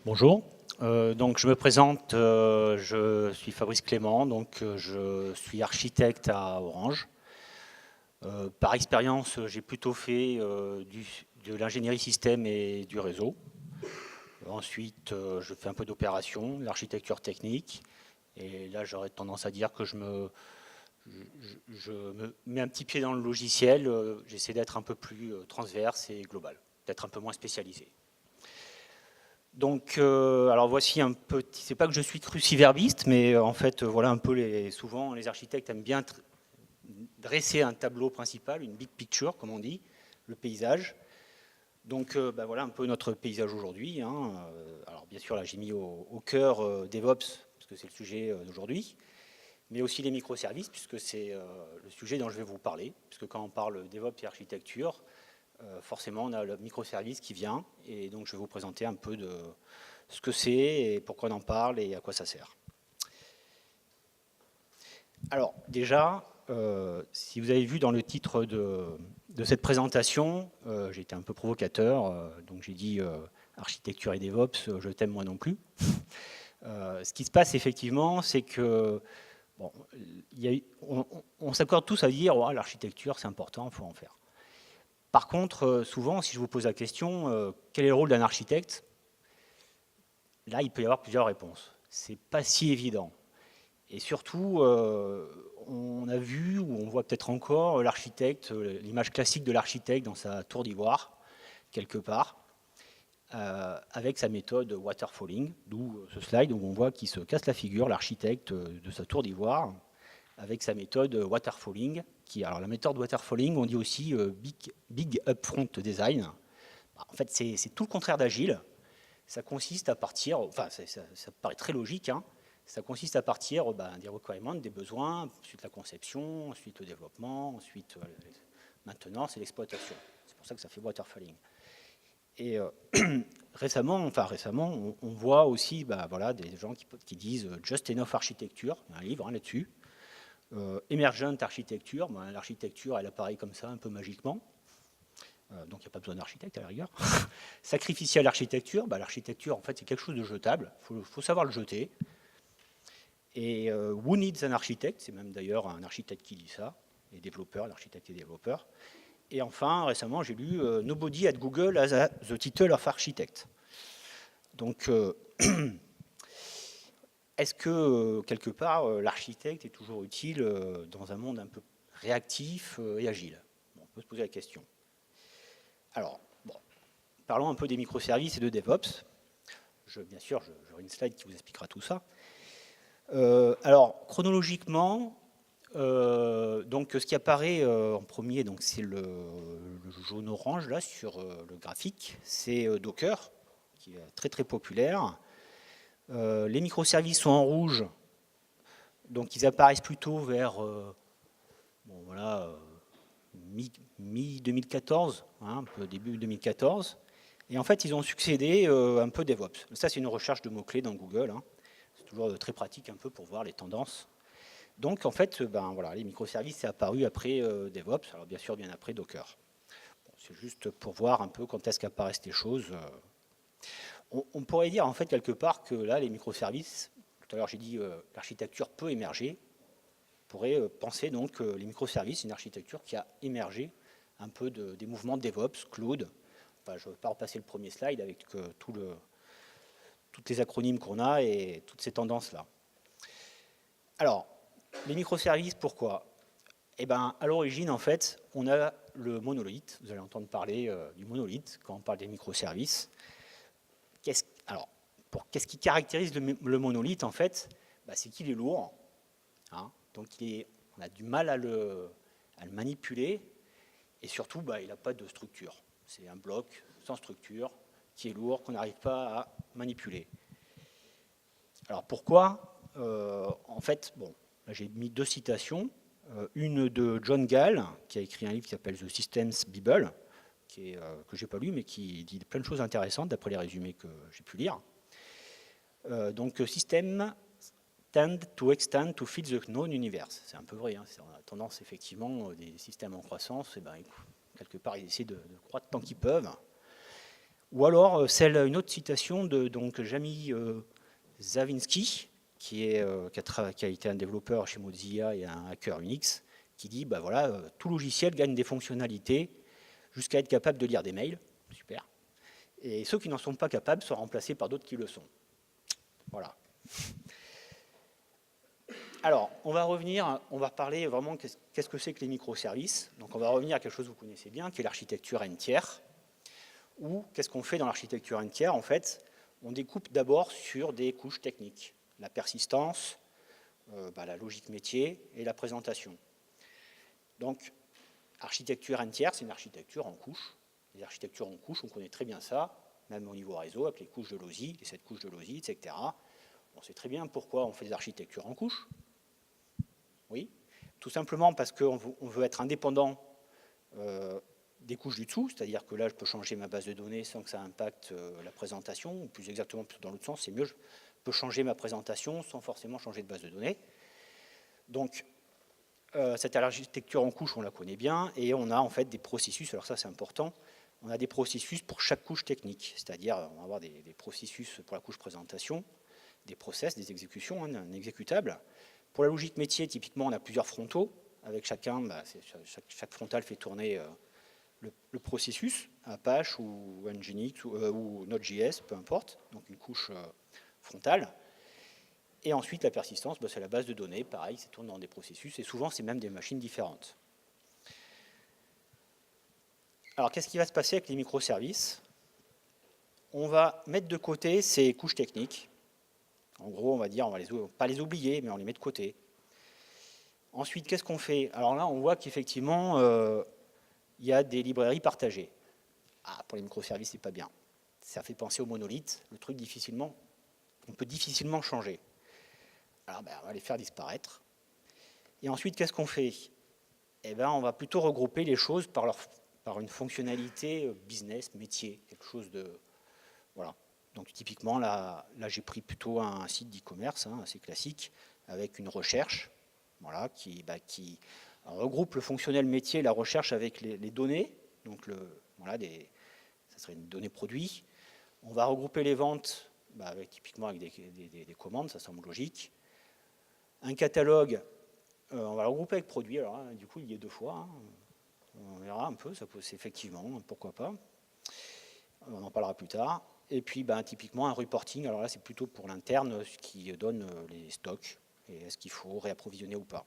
Bonjour, donc je me présente, je suis Fabrice Clément, donc je suis architecte à Orange. Par expérience, j'ai plutôt fait de l'ingénierie système et du réseau. Ensuite, je fais un peu d'opération, l'architecture technique. Et là, j'aurais tendance à dire que je me mets un petit pied dans le logiciel. J'essaie d'être un peu plus transverse et global, d'être un peu moins spécialisé. Donc, alors voici un petit. C'est pas que je suis cruciverbiste, mais en fait, voilà un peu souvent les architectes aiment bien dresser un tableau principal, une big picture, comme on dit, le paysage. Donc, voilà un peu notre paysage aujourd'hui, hein. Alors, bien sûr, là, j'ai mis au cœur DevOps, parce que c'est le sujet d'aujourd'hui, mais aussi les microservices, puisque c'est le sujet dont je vais vous parler, puisque quand on parle DevOps et architecture, forcément, on a le microservice qui vient, et donc je vais vous présenter un peu de ce que c'est, et pourquoi on en parle, et à quoi ça sert. Alors, déjà, si vous avez vu dans le titre de cette présentation, j'ai été un peu provocateur, donc j'ai dit architecture et DevOps, je t'aime moi non plus. Ce qui se passe effectivement, c'est que bon, on s'accorde tous à dire oh, l'architecture c'est important, il faut en faire. Par contre, souvent, si je vous pose la question, quel est le rôle d'un architecte? Là, il peut y avoir plusieurs réponses. C'est pas si évident. Et surtout, on a vu, ou on voit peut-être encore, l'architecte, l'image classique de l'architecte dans sa tour d'ivoire, quelque part, avec sa méthode waterfalling, d'où ce slide où on voit qu'il se casse la figure, l'architecte de sa tour d'ivoire, avec sa méthode waterfalling, alors la méthode waterfalling, on dit aussi big upfront design. En fait, c'est tout le contraire d'agile. Ça consiste à partir, enfin ça paraît très logique, hein, ça consiste à partir des requirements, des besoins, ensuite la conception, ensuite le développement, ensuite maintenance et l'exploitation. C'est pour ça que ça fait waterfalling. Et récemment, on voit aussi voilà, des gens qui disent Just Enough Architecture, il y a un livre là-dessus. Emergent Architecture, l'architecture elle apparaît comme ça un peu magiquement. Donc il n'y a pas besoin d'architecte à la rigueur. Sacrificial architecture, l'architecture en fait c'est quelque chose de jetable, il faut savoir le jeter. Et who needs an architect, c'est même d'ailleurs un architecte qui dit ça, les développeurs, l'architecte et les développeurs. Et enfin récemment j'ai lu Nobody at Google has the title of architect. Donc est-ce que quelque part l'architecte est toujours utile dans un monde un peu réactif et agile? On peut se poser la question. Alors, parlons un peu des microservices et de DevOps. Bien sûr, j'aurai une slide qui vous expliquera tout ça. Alors, chronologiquement, donc, ce qui apparaît en premier, c'est le jaune-orange là sur le graphique, c'est Docker, qui est très très populaire. Les microservices sont en rouge, donc ils apparaissent plutôt vers mi-2014, un peu début 2014. Et en fait, ils ont succédé un peu DevOps. Ça, c'est une recherche de mots-clés dans Google. Hein. C'est toujours très pratique un peu pour voir les tendances. Donc, en fait, les microservices, c'est apparu après DevOps, alors bien sûr, bien après Docker. C'est juste pour voir un peu quand est-ce qu'apparaissent les choses. On pourrait dire, en fait, quelque part que là, les microservices, tout à l'heure, j'ai dit l'architecture peut émerger. On pourrait penser donc que les microservices, c'est une architecture qui a émergé un peu des mouvements de DevOps, Cloud. Enfin, je ne vais pas repasser le premier slide avec toutes les acronymes qu'on a et toutes ces tendances-là. Alors, les microservices, pourquoi? À l'origine, en fait, on a le monolithe. Vous allez entendre parler du monolithe quand on parle des microservices. Qu'est-ce qui caractérise le monolithe, en fait? C'est qu'il est lourd. Hein, donc, on a du mal à le manipuler. Et surtout, il n'a pas de structure. C'est un bloc sans structure, qui est lourd, qu'on n'arrive pas à manipuler. Alors, pourquoi? En fait, là, j'ai mis deux citations. Une de John Gall, qui a écrit un livre qui s'appelle The Systems Bible, que je n'ai pas lu, mais qui dit plein de choses intéressantes, d'après les résumés que j'ai pu lire. Donc, System tend to extend to fit the known universe. C'est un peu vrai, hein, on a tendance, effectivement, des systèmes en croissance, quelque part, ils essaient de croître tant qu'ils peuvent. Ou alors une autre citation de donc, Jamy Zawinski, qui a été un développeur chez Mozilla et un hacker Unix, qui dit bah voilà, tout logiciel gagne des fonctionnalités jusqu'à être capable de lire des mails. Super. Et ceux qui n'en sont pas capables sont remplacés par d'autres qui le sont. Voilà. Alors, on va parler vraiment qu'est-ce que c'est que les microservices. Donc, on va revenir à quelque chose que vous connaissez bien, qui est l'architecture n-tiers. Ou qu'est-ce qu'on fait dans l'architecture n-tiers? En fait, on découpe d'abord sur des couches techniques. La persistance, la logique métier et la présentation. Donc, architecture n-tiers, c'est une architecture en couches. Les architectures en couches, on connaît très bien ça, même au niveau réseau, avec les couches de LOSI, les 7 couches de LOSI, etc. On sait très bien pourquoi on fait des architectures en couches. Oui, tout simplement parce qu'on veut être indépendant des couches du dessous, c'est-à-dire que là, je peux changer ma base de données sans que ça impacte la présentation, ou plus exactement, dans l'autre sens, c'est mieux, je peux changer ma présentation sans forcément changer de base de données. Donc, cette architecture en couche, on la connaît bien, et on a en fait des processus, alors ça c'est important, on a des processus pour chaque couche technique, c'est-à-dire on va avoir des processus pour la couche présentation, des process, des exécutions, un exécutable. Pour la logique métier, typiquement, on a plusieurs frontaux, avec chacun, chaque frontal fait tourner le processus, Apache ou Nginx ou Node.js, peu importe, donc une couche frontale. Et ensuite, la persistance, c'est la base de données, pareil, ça tourne dans des processus, et souvent, c'est même des machines différentes. Alors, qu'est-ce qui va se passer avec les microservices? On va mettre de côté ces couches techniques. En gros, on va dire, on va pas les oublier, mais on les met de côté. Ensuite, qu'est-ce qu'on fait? Alors là, on voit qu'effectivement, il y a des librairies partagées. Ah, pour les microservices, c'est pas bien. Ça fait penser au monolithe. Le truc, on peut difficilement changer. Alors, on va les faire disparaître. Et ensuite, qu'est-ce qu'on fait? On va plutôt regrouper les choses par une fonctionnalité business, métier, quelque chose de... Voilà. Donc, typiquement, là j'ai pris plutôt un site d'e-commerce, assez classique, avec une recherche, voilà, qui regroupe le fonctionnel métier et la recherche avec les données. Donc, ça serait une donnée produit. On va regrouper les ventes typiquement avec des commandes, ça semble logique. Un catalogue, on va le regrouper avec produit. Alors, du coup, il y a deux fois. On verra un peu, ça peut, effectivement, pourquoi pas. On en parlera plus tard. Et puis, typiquement, un reporting. Alors là, c'est plutôt pour l'interne, ce qui donne les stocks et est-ce qu'il faut réapprovisionner ou pas.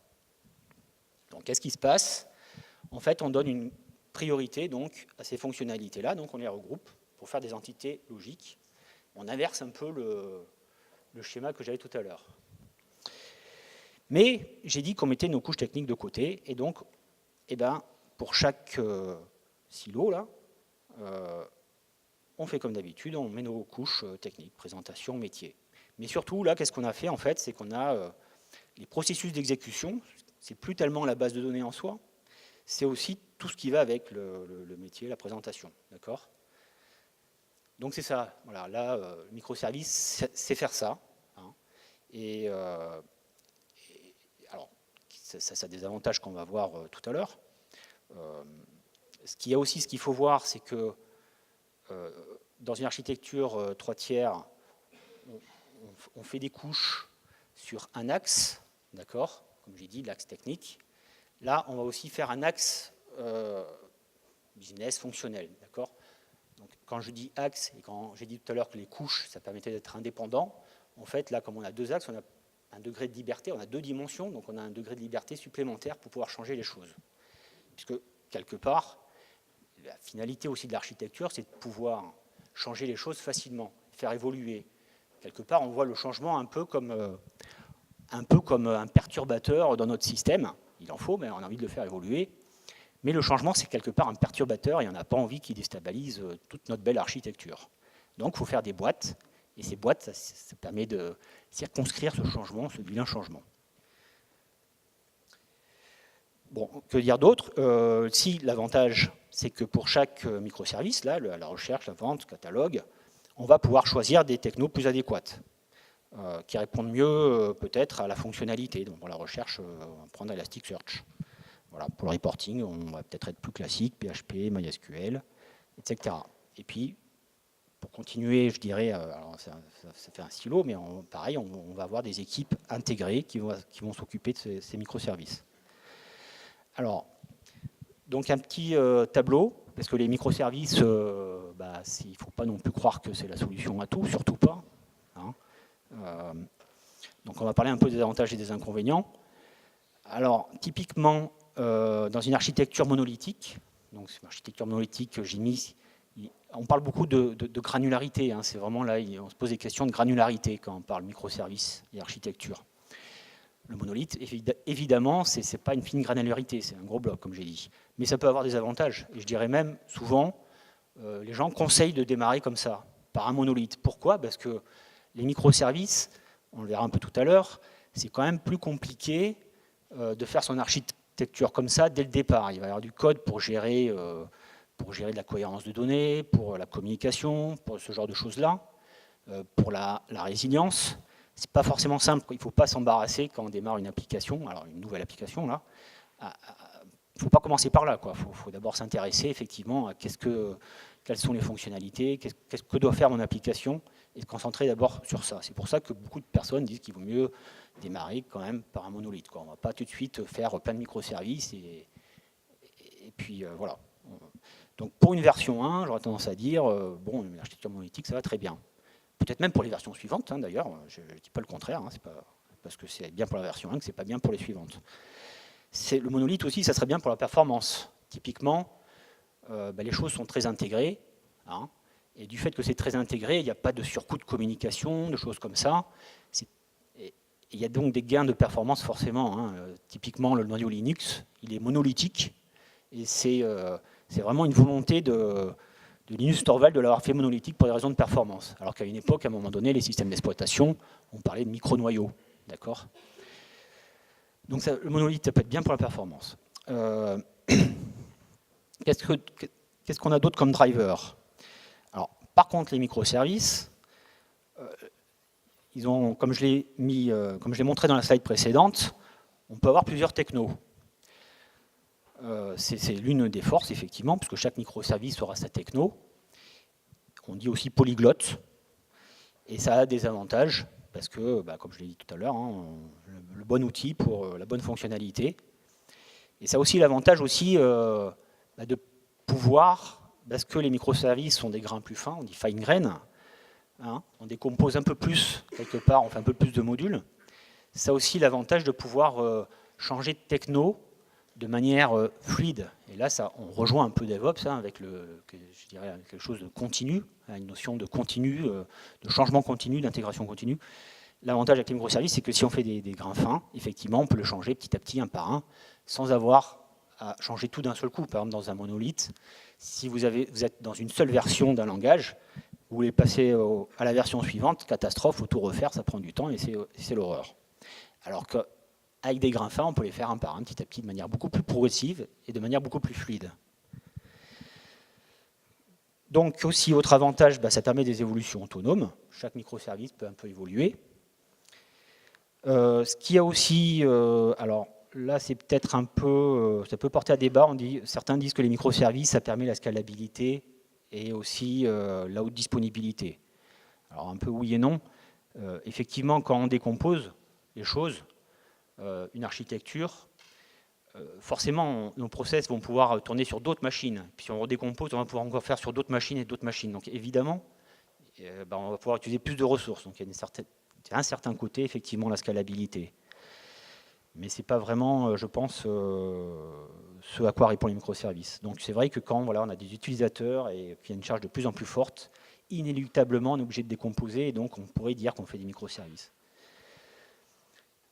Donc, qu'est-ce qui se passe? En fait, on donne une priorité donc, à ces fonctionnalités-là. Donc, on les regroupe pour faire des entités logiques. On inverse un peu le schéma que j'avais tout à l'heure. Mais j'ai dit qu'on mettait nos couches techniques de côté. Et donc, pour chaque silo, là, on fait comme d'habitude, on met nos couches techniques, présentation, métier. Mais surtout, là, qu'est-ce qu'on a fait en fait? C'est qu'on a les processus d'exécution, c'est plus tellement la base de données en soi, c'est aussi tout ce qui va avec le métier, la présentation. D'accord? Donc c'est ça. Voilà, là, le microservice, c'est faire ça. Alors, ça a des avantages qu'on va voir tout à l'heure. Ce qu'il faut voir, c'est que dans une architecture 3 tiers, on fait des couches sur un axe, d'accord, comme j'ai dit, l'axe technique. Là, on va aussi faire un axe business fonctionnel, d'accord. Donc, quand je dis axe, et quand j'ai dit tout à l'heure que les couches, ça permettait d'être indépendant, en fait, là, comme on a deux axes, on a un degré de liberté, on a deux dimensions, donc on a un degré de liberté supplémentaire pour pouvoir changer les choses. Puisque, quelque part, la finalité aussi de l'architecture, c'est de pouvoir changer les choses facilement, faire évoluer. Quelque part, on voit le changement un peu comme un perturbateur dans notre système. Il en faut, mais on a envie de le faire évoluer. Mais le changement, c'est quelque part un perturbateur et on n'a pas envie qu'il déstabilise toute notre belle architecture. Donc, il faut faire des boîtes. Et ces boîtes, ça permet de circonscrire ce changement, ce vilain changement. Bon, que dire d'autre? Si l'avantage, c'est que pour chaque microservice, là, la recherche, la vente, le catalogue, on va pouvoir choisir des technos plus adéquates, qui répondent mieux peut-être à la fonctionnalité. Donc pour la recherche, on va prendre Elasticsearch. Voilà, pour le reporting, on va peut-être être plus classique, PHP, MySQL, etc. Et puis, pour continuer, je dirais, alors ça fait un silo, mais pareil, on va avoir des équipes intégrées qui vont s'occuper de ces microservices. Alors, donc un petit tableau, parce que les microservices, il ne faut pas non plus croire que c'est la solution à tout, surtout pas. Hein. Donc on va parler un peu des avantages et des inconvénients. Alors, typiquement, dans une architecture monolithique, donc c'est une architecture monolithique que j'ai mis, on parle beaucoup de granularité, hein, c'est vraiment là, on se pose des questions de granularité quand on parle microservices et architecture. Le monolithe, évidemment, ce n'est pas une fine granularité, c'est un gros bloc, comme j'ai dit. Mais ça peut avoir des avantages. Et je dirais même, souvent, les gens conseillent de démarrer comme ça, par un monolithe. Pourquoi? Parce que les microservices, on le verra un peu tout à l'heure, c'est quand même plus compliqué de faire son architecture comme ça dès le départ. Il va y avoir du code pour gérer de la cohérence de données, pour la communication, pour ce genre de choses-là, pour la résilience. C'est pas forcément simple, il ne faut pas s'embarrasser quand on démarre une application, alors une nouvelle application là. Il ne faut pas commencer par là, il faut d'abord s'intéresser effectivement à quelles sont les fonctionnalités, qu'est-ce que doit faire mon application, et se concentrer d'abord sur ça. C'est pour ça que beaucoup de personnes disent qu'il vaut mieux démarrer quand même par un monolithe. On ne va pas tout de suite faire plein de microservices et puis voilà. Donc pour une version 1, j'aurais tendance à dire, bon, l'architecture monolithique, ça va très bien. Peut-être même pour les versions suivantes, hein, d'ailleurs, je ne dis pas le contraire, hein, c'est pas parce que c'est bien pour la version 1 que ce n'est pas bien pour les suivantes. Le monolithe aussi, ça serait bien pour la performance. Typiquement, les choses sont très intégrées, hein, et du fait que c'est très intégré, il n'y a pas de surcoût de communication, de choses comme ça. Il y a donc des gains de performance forcément. Hein. Typiquement, le noyau Linux, il est monolithique, et c'est vraiment une volonté de Linus Torvald de l'avoir fait monolithique pour des raisons de performance. Alors qu'à une époque, à un moment donné, les systèmes d'exploitation, on parlait de micro-noyaux. D'accord ? Donc le monolithe, ça peut être bien pour la performance. Qu'est-ce qu'on a d'autre comme driver? Alors, par contre, les microservices, ils ont, comme je l'ai montré dans la slide précédente, on peut avoir plusieurs technos. C'est l'une des forces, effectivement, puisque chaque microservice aura sa techno. On dit aussi polyglotte, et ça a des avantages, parce que, comme je l'ai dit tout à l'heure, hein, le bon outil pour la bonne fonctionnalité. Et ça a aussi l'avantage aussi de pouvoir, parce que les microservices sont des grains plus fins, on dit fine grain, hein, on décompose un peu plus, quelque part, on fait un peu plus de modules. Ça a aussi l'avantage de pouvoir changer de techno de manière fluide. Et là, on rejoint un peu DevOps hein, avec je dirais, quelque chose de continu, une notion de continu, de changement continu, d'intégration continue. L'avantage avec les microservices, c'est que si on fait des grains fins, effectivement, on peut le changer petit à petit, un par un, sans avoir à changer tout d'un seul coup. Par exemple, dans un monolithe, si vous êtes dans une seule version d'un langage, vous voulez passer à la version suivante, catastrophe, il faut tout refaire, ça prend du temps et c'est l'horreur. Alors qu'avec des grains fins, on peut les faire un par un, petit à petit, de manière beaucoup plus progressive et de manière beaucoup plus fluide. Donc aussi, autre avantage, ça permet des évolutions autonomes. Chaque microservice peut un peu évoluer. Ce qu'il y a aussi, alors là c'est peut-être un peu, ça peut porter à débat, certains disent que les microservices, ça permet la scalabilité et aussi la haute disponibilité. Alors un peu oui et non. Effectivement, quand on décompose les choses, une architecture, forcément nos process vont pouvoir tourner sur d'autres machines. Puis si on redécompose, on va pouvoir encore faire sur d'autres machines et d'autres machines. Donc évidemment, on va pouvoir utiliser plus de ressources. Donc il y a un certain côté, effectivement, la scalabilité. Mais ce n'est pas vraiment, je pense, ce à quoi répond les microservices. Donc c'est vrai que quand on a des utilisateurs et qu'il y a une charge de plus en plus forte, inéluctablement, on est obligé de décomposer et donc on pourrait dire qu'on fait des microservices.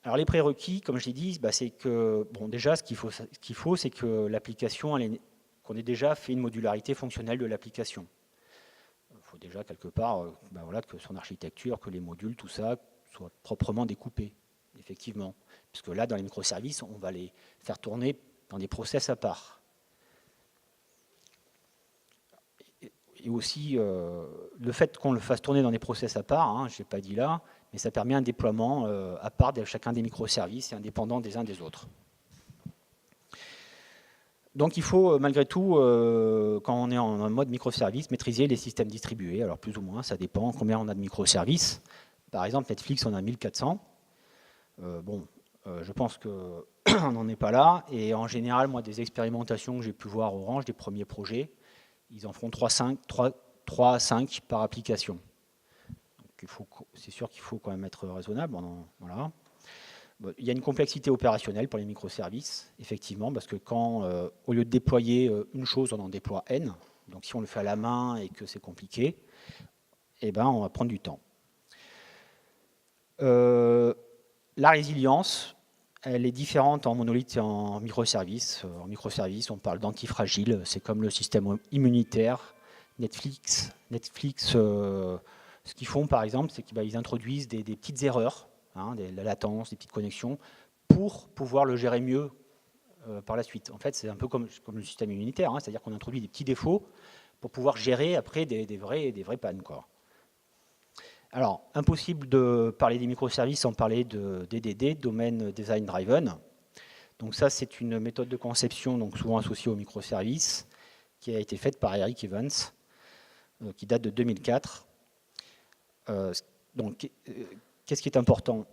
Alors les prérequis, comme je l'ai dit, c'est que, bon, déjà, ce qu'il faut, c'est que l'application, qu'on ait déjà fait une modularité fonctionnelle de l'application. Il faut déjà, quelque part, que son architecture, que les modules, tout ça, soient proprement découpés, effectivement. Puisque là, dans les microservices, on va les faire tourner dans des process à part. Et aussi, le fait qu'on le fasse tourner dans des process à part, hein, je n'ai pas dit là, mais ça permet un déploiement à part de chacun des microservices et indépendant des uns des autres. Donc il faut malgré tout, quand on est en mode microservice, maîtriser les systèmes distribués. Alors plus ou moins, ça dépend combien on a de microservices. Par exemple, Netflix, on a 1400. Je pense qu'on n'en est pas là. Et en général, moi, des expérimentations que j'ai pu voir Orange, des premiers projets, ils en feront 3 à 5 par application. C'est sûr qu'il faut quand même être raisonnable. Voilà. Il y a une complexité opérationnelle pour les microservices, effectivement, parce que quand, au lieu de déployer une chose, on en déploie N. Donc si on le fait à la main et que c'est compliqué, eh ben, on va prendre du temps. La résilience, elle est différente en monolithe et en microservices. En microservices, on parle d'antifragile, c'est comme le système immunitaire. Netflix, ce qu'ils font par exemple, c'est qu'ils introduisent des petites erreurs, la latence, des petites connexions, pour pouvoir le gérer mieux par la suite. En fait, c'est un peu comme le système immunitaire, c'est-à-dire qu'on introduit des petits défauts pour pouvoir gérer après des vraies pannes, quoi. Alors, impossible de parler des microservices sans parler de DDD, Domain Design Driven. Donc ça, c'est une méthode de conception donc souvent associée aux microservices qui a été faite par Eric Evans, qui date de 2004. Donc, qu'est-ce qui est important?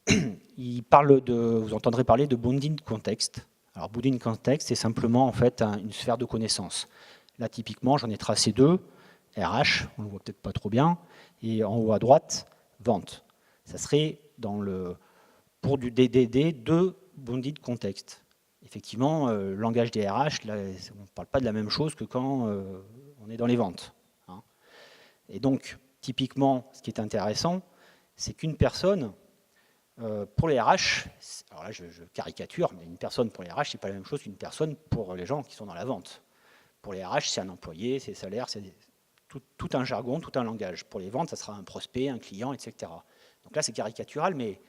Vous entendrez parler de bounding context. Alors, bounding context, c'est simplement en fait une sphère de connaissances. Là, typiquement, j'en ai tracé deux. RH, on ne le voit peut-être pas trop bien, et en haut à droite, vente. Ça serait pour du DDD, deux bounded context. Effectivement, le langage des RH, là, on ne parle pas de la même chose que quand on est dans les ventes. Et donc, typiquement, ce qui est intéressant, c'est qu'une personne, pour les RH, alors là je caricature, mais une personne pour les RH, ce n'est pas la même chose qu'une personne pour les gens qui sont dans la vente. Pour les RH, c'est un employé, c'est salaire, c'est tout un jargon, tout un langage. Pour les ventes, ça sera un prospect, un client, etc. Donc là, c'est caricatural, mais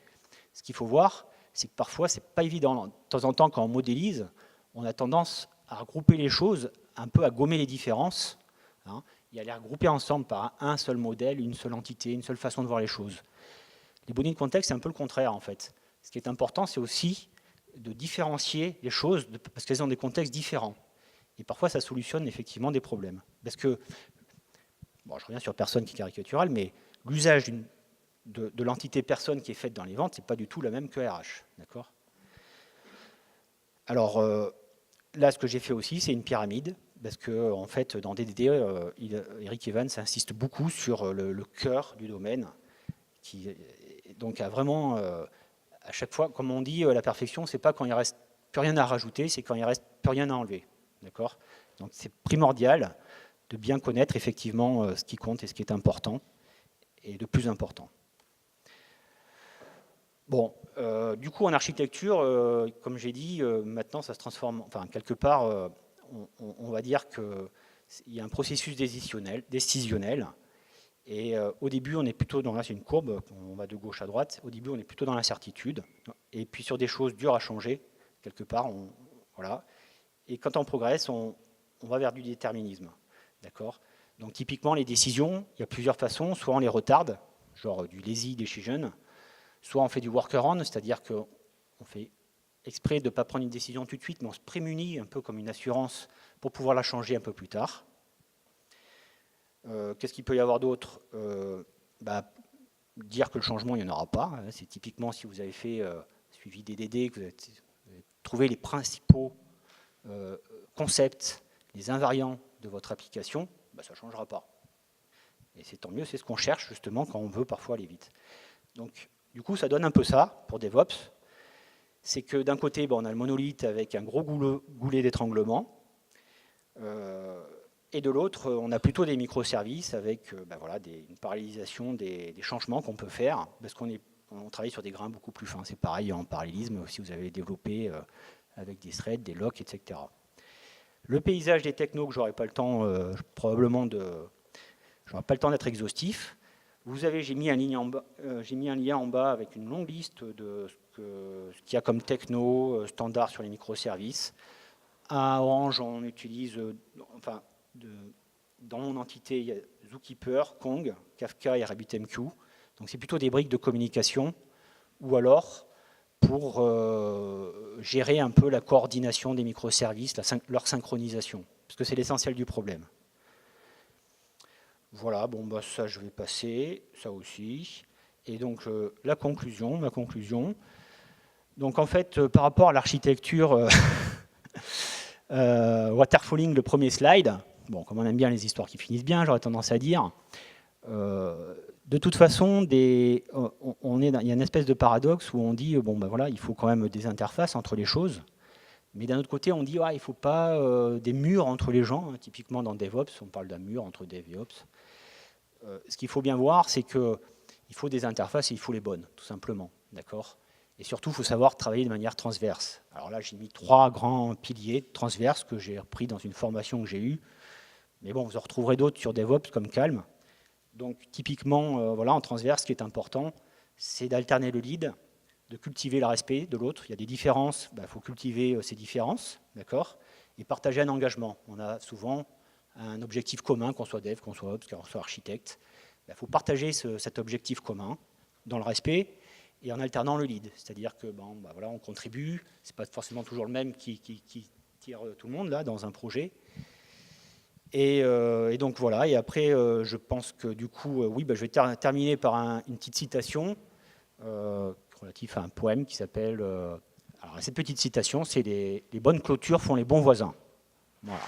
ce qu'il faut voir, c'est que parfois, c'est pas évident. De temps en temps, quand on modélise, on a tendance à regrouper les choses, un peu à gommer les différences, et à les regrouper ensemble par un seul modèle, une seule entité, une seule façon de voir les choses. Les bounding context, c'est un peu le contraire, en fait. Ce qui est important, c'est aussi de différencier les choses, parce qu'elles ont des contextes différents. Et parfois, ça solutionne effectivement des problèmes. Parce que bon, je reviens sur personne qui est caricatural, mais l'usage de l'entité personne qui est faite dans les ventes, ce n'est pas du tout la même que RH. D'accord ? Alors, là, ce que j'ai fait aussi, c'est une pyramide, parce que, en fait, dans DDD, Eric Evans insiste beaucoup sur le cœur du domaine, qui donc a vraiment, à chaque fois, comme on dit, la perfection, c'est pas quand il ne reste plus rien à rajouter, c'est quand il ne reste plus rien à enlever. D'accord ? Donc, c'est primordial de bien connaître effectivement ce qui compte et ce qui est important, et de plus important. Bon, du coup en architecture, comme j'ai dit, maintenant ça se transforme, enfin quelque part, on va dire qu'il y a un processus décisionnel, et au début on est plutôt dans, là c'est une courbe, on va de gauche à droite, au début on est plutôt dans l'incertitude, et puis sur des choses dures à changer, quelque part, voilà, et quand on progresse, on va vers du déterminisme. D'accord ? Donc typiquement, les décisions, il y a plusieurs façons. Soit on les retarde, genre du lazy decision, soit on fait du workaround, c'est-à-dire qu'on fait exprès de ne pas prendre une décision tout de suite, mais on se prémunit un peu comme une assurance pour pouvoir la changer un peu plus tard. Qu'est-ce qu'il peut y avoir d'autre ? Dire que le changement, il n'y en aura pas. C'est typiquement si vous avez fait suivi DDD, que vous avez trouvé les principaux concepts, les invariants de votre application, ça ne changera pas. Et c'est tant mieux, c'est ce qu'on cherche justement quand on veut parfois aller vite. Donc, du coup, ça donne un peu ça pour DevOps. C'est que d'un côté, on a le monolithe avec un gros goulet d'étranglement. Et de l'autre, on a plutôt des microservices avec voilà, une parallélisation des changements qu'on peut faire, parce qu'on travaille sur des grains beaucoup plus fins. C'est pareil en parallélisme, si vous avez développé avec des threads, des locks, etc. Le paysage des technos, que j'aurai pas le temps, probablement j'aurai pas le temps d'être exhaustif. J'ai mis un lien en bas avec une longue liste de ce qu'il y a comme techno standard sur les microservices. À Orange, on utilise, dans mon entité, il y a Zookeeper, Kong, Kafka et RabbitMQ. Donc c'est plutôt des briques de communication, ou alors pour gérer un peu la coordination des microservices, leur synchronisation, parce que c'est l'essentiel du problème. Voilà, bon, bah, ça je vais passer, ça aussi. Et donc ma conclusion. Donc en fait, par rapport à l'architecture waterfalling, le premier slide, bon, comme on aime bien les histoires qui finissent bien, j'aurais tendance à dire, de toute façon, il y a une espèce de paradoxe où on dit, bon, ben voilà, il faut quand même des interfaces entre les choses, mais d'un autre côté, on dit, ouais, il ne faut pas des murs entre les gens, hein. Typiquement dans DevOps, on parle d'un mur entre Dev et Ops. Ce qu'il faut bien voir, c'est qu'il faut des interfaces et il faut les bonnes, tout simplement, d'accord ? Et surtout, il faut savoir travailler de manière transverse. Alors là, j'ai mis 3 grands piliers transverses que j'ai repris dans une formation que j'ai eue, mais bon, vous en retrouverez d'autres sur DevOps comme Calm. Donc typiquement, voilà, en transverse, ce qui est important, c'est d'alterner le lead, de cultiver le respect de l'autre. Il y a des différences, il faut cultiver ces différences, d'accord ? Et partager un engagement. On a souvent un objectif commun, qu'on soit dev, qu'on soit ops, qu'on soit architecte. Il faut partager cet objectif commun dans le respect et en alternant le lead. C'est-à-dire que voilà, on contribue, ce n'est pas forcément toujours le même qui tire tout le monde là, dans un projet. Et donc voilà, et après je pense que du coup, oui, je vais terminer par une petite citation relative à un poème qui s'appelle... alors cette petite citation, c'est les bonnes clôtures font les bons voisins. Voilà.